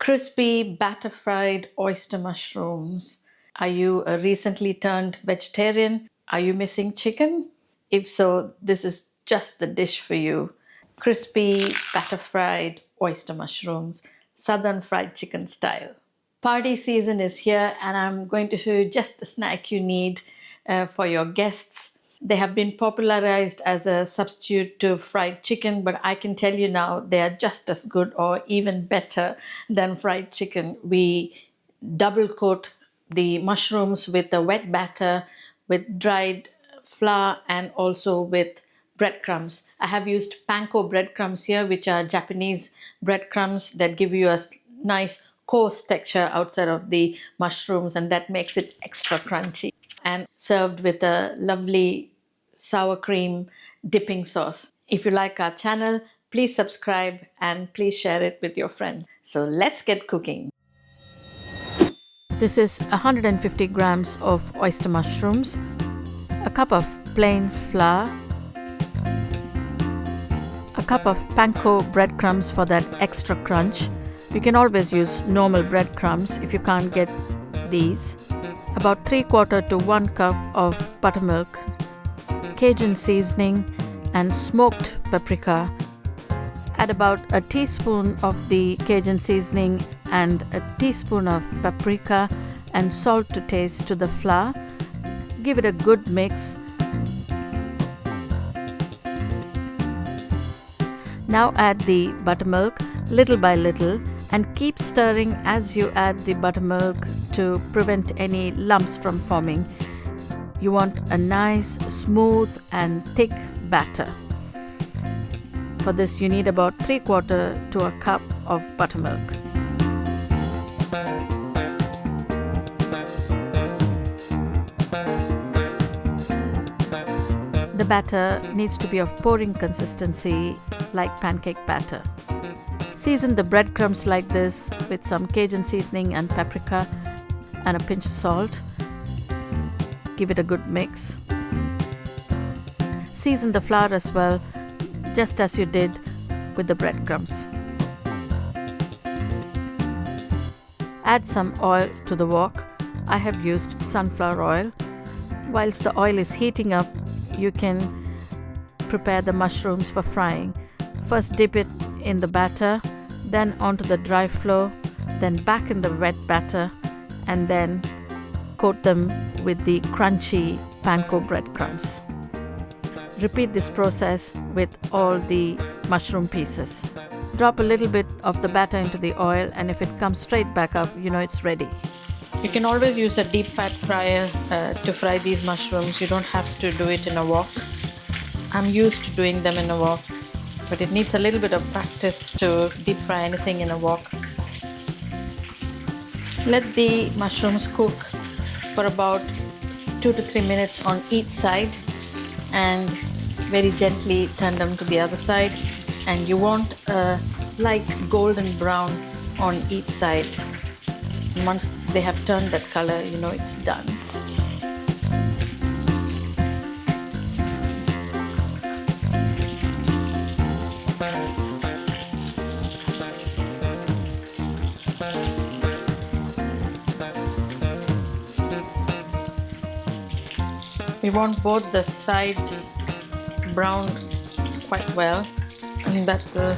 Crispy, batter fried oyster mushrooms. Are you a recently turned vegetarian? Are you missing chicken? If so, this is just the dish for you. Crispy, batter fried oyster mushrooms, southern fried chicken style. Party season is here, and I'm going to show you just the snack you need for your guests. They have been popularized as a substitute to fried chicken, but I can tell you now they are just as good or even better than fried chicken. We double coat the mushrooms with a wet batter, with dried flour, and also with breadcrumbs. I have used Panko breadcrumbs here, which are Japanese breadcrumbs that give you a nice coarse texture outside of the mushrooms, and that makes it extra crunchy. And served with a lovely sour cream dipping sauce. If you like our channel, please subscribe and please share it with your friends. So let's get cooking. This is 150 grams of oyster mushrooms, a cup of plain flour, a cup of Panko breadcrumbs for that extra crunch. You can always use normal breadcrumbs if you can't get these. About 3/4 to 1 cup of buttermilk, Cajun seasoning and smoked paprika. Add about a teaspoon of the Cajun seasoning and a teaspoon of paprika and salt to taste to the flour. Give it a good mix. Now add the buttermilk little by little and keep stirring as you add the buttermilk to prevent any lumps from forming. You want a nice, smooth and thick batter. For this you need about 3/4 to a cup of buttermilk. The batter needs to be of pouring consistency like pancake batter. Season the breadcrumbs like this with some Cajun seasoning and paprika and a pinch of salt. Give it a good mix. Season the flour as well, just as you did with the breadcrumbs. Add some oil to the wok. I have used sunflower oil. Whilst the oil is heating up, you can prepare the mushrooms for frying. First dip it in the batter, then onto the dry flour, then back in the wet batter, and then coat them with the crunchy Panko breadcrumbs. Repeat this process with all the mushroom pieces. Drop a little bit of the batter into the oil, and if it comes straight back up, you know it's ready. You can always use a deep fat fryer to fry these mushrooms. You don't have to do it in a wok. I'm used to doing them in a wok, but it needs a little bit of practice to deep fry anything in a wok. Let the mushrooms cook for about 2 to 3 minutes on each side, and very gently turn them to the other side, and you want a light golden brown on each side. And once they have turned that color, you know it's done. We want both the sides browned quite well, and that will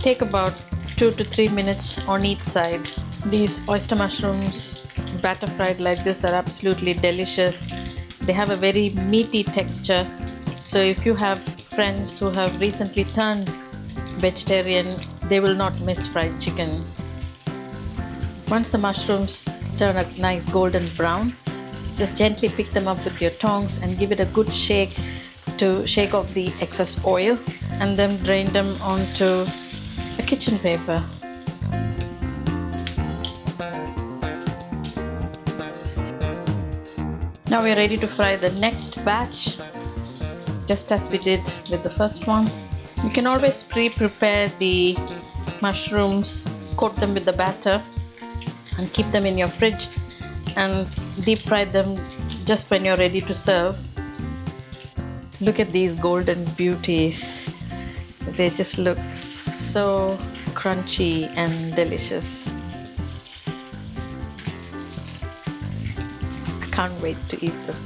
take about 2 to 3 minutes on each side. These oyster mushrooms batter fried like this are absolutely delicious. They have a very meaty texture, so if you have friends who have recently turned vegetarian, they will not miss fried chicken. Once the mushrooms turn a nice golden brown, just gently pick them up with your tongs and give it a good shake to shake off the excess oil, and then drain them onto a kitchen paper. Now we're ready to fry the next batch, just as we did with the first one. You can always pre-prepare the mushrooms, coat them with the batter, and keep them in your fridge and deep fry them just when you're ready to serve. Look at these golden beauties. They just look so crunchy and delicious. I can't wait to eat them.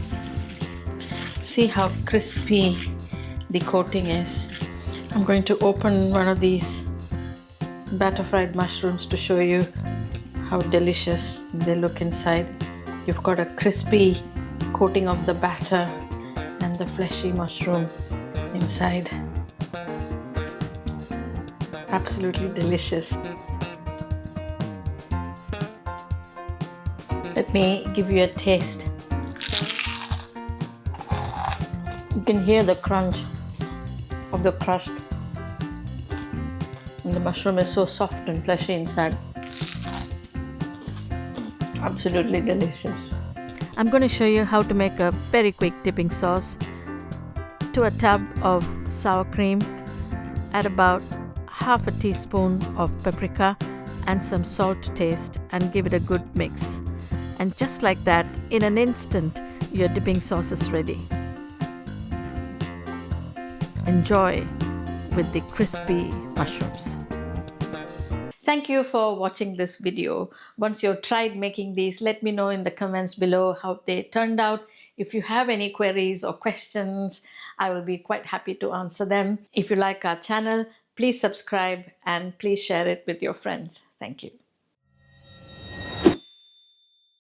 See how crispy the coating is. I'm going to open one of these batter fried mushrooms to show you how delicious they look inside. You've got a crispy coating of the batter and the fleshy mushroom inside. Absolutely delicious. Let me give you a taste. You can hear the crunch of the crust. And the mushroom is so soft and fleshy inside. Absolutely delicious. I'm going to show you how to make a very quick dipping sauce. To a tub of sour cream, add about half a teaspoon of paprika and some salt to taste and give it a good mix. And just like that, in an instant, your dipping sauce is ready. Enjoy with the crispy mushrooms. Thank you for watching this video. Once you've tried making these, let me know in the comments below how they turned out. If you have any queries or questions, I will be quite happy to answer them. If you like our channel, please subscribe and please share it with your friends. Thank you.